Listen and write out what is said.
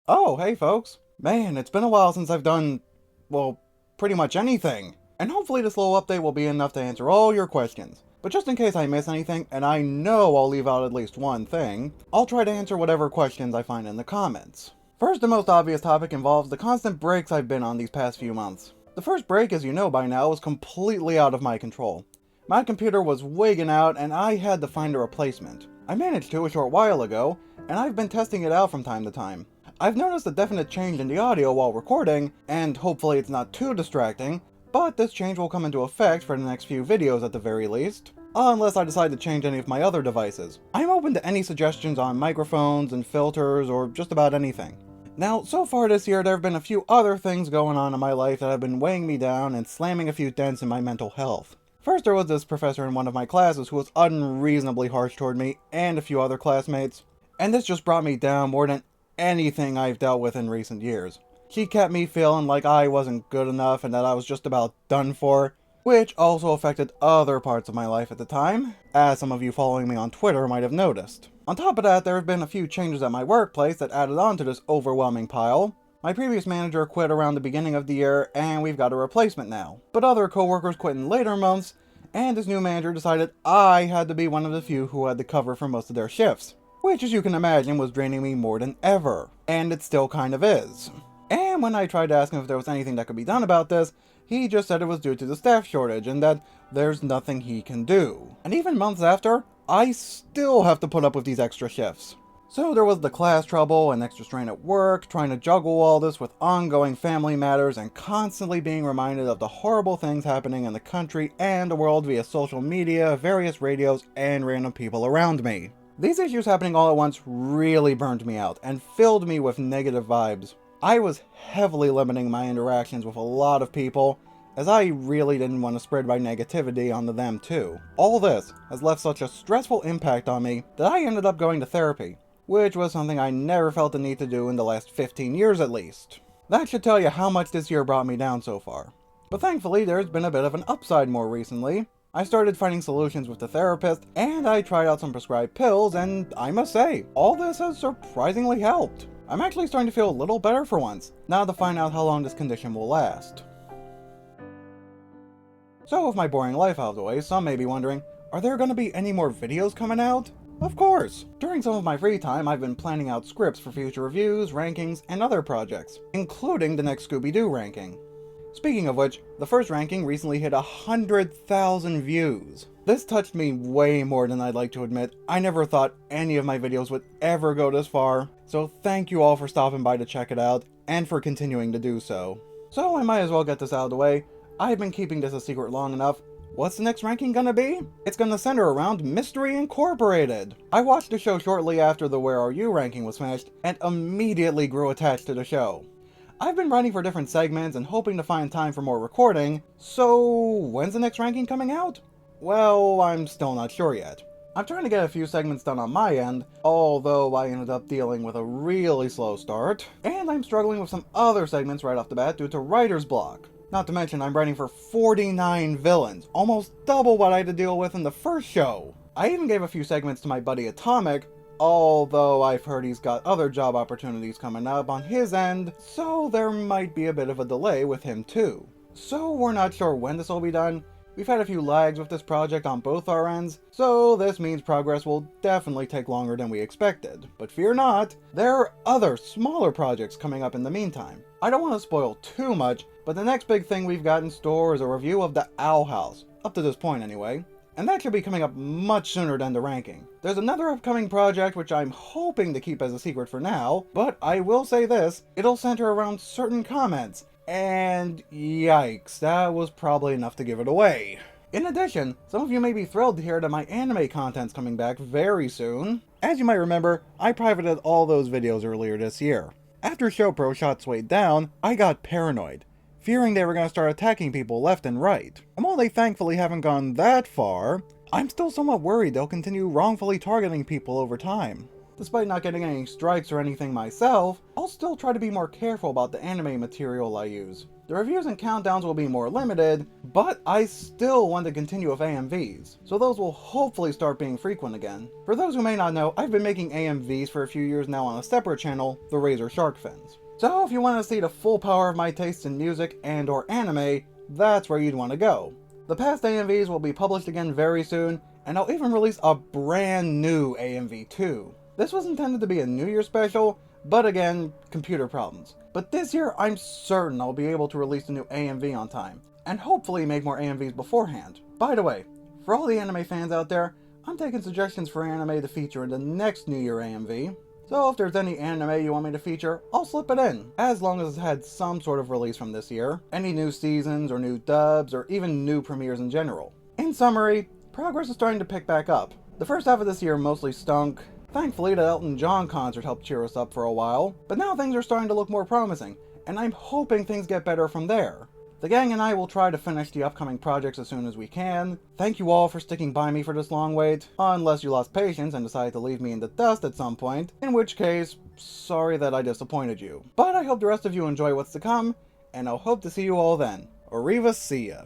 Oh, hey folks. Man, it's been a while since I've done, well, pretty much anything. And hopefully this little update will be enough to answer all your questions. But just in case I miss anything, and I know I'll leave out at least one thing, I'll try to answer whatever questions I find in the comments. First, the most obvious topic involves the constant breaks I've been on these past few months. The first break, as you know by now, was completely out of my control. My computer was wigging out and I had to find a replacement. I managed to a short while ago, and I've been testing it out from time to time. I've noticed a definite change in the audio while recording, and hopefully it's not too distracting, but this change will come into effect for the next few videos at the very least, unless I decide to change any of my other devices. I'm open to any suggestions on microphones and filters or just about anything. Now, so far this year there have been a few other things going on in my life that have been weighing me down and slamming a few dents in my mental health. First, there was this professor in one of my classes who was unreasonably harsh toward me and a few other classmates, and this just brought me down more than anything I've dealt with in recent years. She kept me feeling like I wasn't good enough and that I was just about done for, which also affected other parts of my life at the time, as some of you following me on Twitter might have noticed. On top of that, there have been a few changes at my workplace that added on to this overwhelming pile. My previous manager quit around the beginning of the year, and we've got a replacement now. But other coworkers quit in later months, and this new manager decided I had to be one of the few who had to cover for most of their shifts, which, as you can imagine, was draining me more than ever. And it still kind of is. And when I tried to ask him if there was anything that could be done about this, he just said it was due to the staff shortage and that there's nothing he can do. And even months after, I still have to put up with these extra shifts. So there was the class trouble and extra strain at work, trying to juggle all this with ongoing family matters and constantly being reminded of the horrible things happening in the country and the world via social media, various radios, and random people around me. These issues happening all at once really burned me out and filled me with negative vibes. I was heavily limiting my interactions with a lot of people, as I really didn't want to spread my negativity onto them too. All this has left such a stressful impact on me that I ended up going to therapy, which was something I never felt the need to do in the last 15 years at least. That should tell you how much this year brought me down so far. But thankfully, there's been a bit of an upside more recently. I started finding solutions with the therapist, and I tried out some prescribed pills, and I must say, all this has surprisingly helped. I'm actually starting to feel a little better for once, now to find out how long this condition will last. So with my boring life out of the way, some may be wondering, are there going to be any more videos coming out? Of course! During some of my free time, I've been planning out scripts for future reviews, rankings, and other projects, including the next Scooby-Doo ranking. Speaking of which, the first ranking recently hit 100,000 views. This touched me way more than I'd like to admit. I never thought any of my videos would ever go this far, so thank you all for stopping by to check it out, and for continuing to do so. So I might as well get this out of the way. I've been keeping this a secret long enough. What's the next ranking gonna be? It's gonna center around Mystery Incorporated. I watched the show shortly after the Where Are You ranking was finished, and immediately grew attached to the show. I've been writing for different segments and hoping to find time for more recording, so when's the next ranking coming out? Well, I'm still not sure yet. I'm trying to get a few segments done on my end, although I ended up dealing with a really slow start, and I'm struggling with some other segments right off the bat due to writer's block. Not to mention I'm writing for 49 villains, almost double what I had to deal with in the first show. I even gave a few segments to my buddy Atomic, although I've heard he's got other job opportunities coming up on his end, so there might be a bit of a delay with him too. So we're not sure when this will be done. We've had a few lags with this project on both our ends, so this means progress will definitely take longer than we expected. But fear not, there are other smaller projects coming up in the meantime. I don't want to spoil too much, but the next big thing we've got in store is a review of the Owl House, up to this point anyway. And that should be coming up much sooner than the ranking. There's another upcoming project which I'm hoping to keep as a secret for now, but I will say this, it'll center around certain comments, and yikes, that was probably enough to give it away. In addition, some of you may be thrilled to hear that my anime content's coming back very soon. As you might remember, I privated all those videos earlier this year. After ShowPro shot Sway down, I got paranoid, fearing they were going to start attacking people left and right. And while they thankfully haven't gone that far, I'm still somewhat worried they'll continue wrongfully targeting people over time. Despite not getting any strikes or anything myself, all I'll still try to be more careful about the anime material I use. The reviews and countdowns will be more limited, but I still want to continue with AMVs, so those will hopefully start being frequent again. For those who may not know, I've been making AMVs for a few years now on a separate channel, The Razor Shark Fins. So if you want to see the full power of my tastes in music and or anime, that's where you'd want to go. The past AMVs will be published again very soon, and I'll even release a brand new AMV too. This was intended to be a New Year special, but again, computer problems. But this year, I'm certain I'll be able to release a new AMV on time, and hopefully make more AMVs beforehand. By the way, for all the anime fans out there, I'm taking suggestions for anime to feature in the next New Year AMV. So if there's any anime you want me to feature, I'll slip it in, as long as it's had some sort of release from this year, any new seasons or new dubs, or even new premieres in general. In summary, progress is starting to pick back up. The first half of this year mostly stunk. Thankfully, the Elton John concert helped cheer us up for a while, but now things are starting to look more promising, and I'm hoping things get better from there. The gang and I will try to finish the upcoming projects as soon as we can. Thank you all for sticking by me for this long wait, unless you lost patience and decided to leave me in the dust at some point, in which case, sorry that I disappointed you. But I hope the rest of you enjoy what's to come, and I'll hope to see you all then. Arriva, see ya.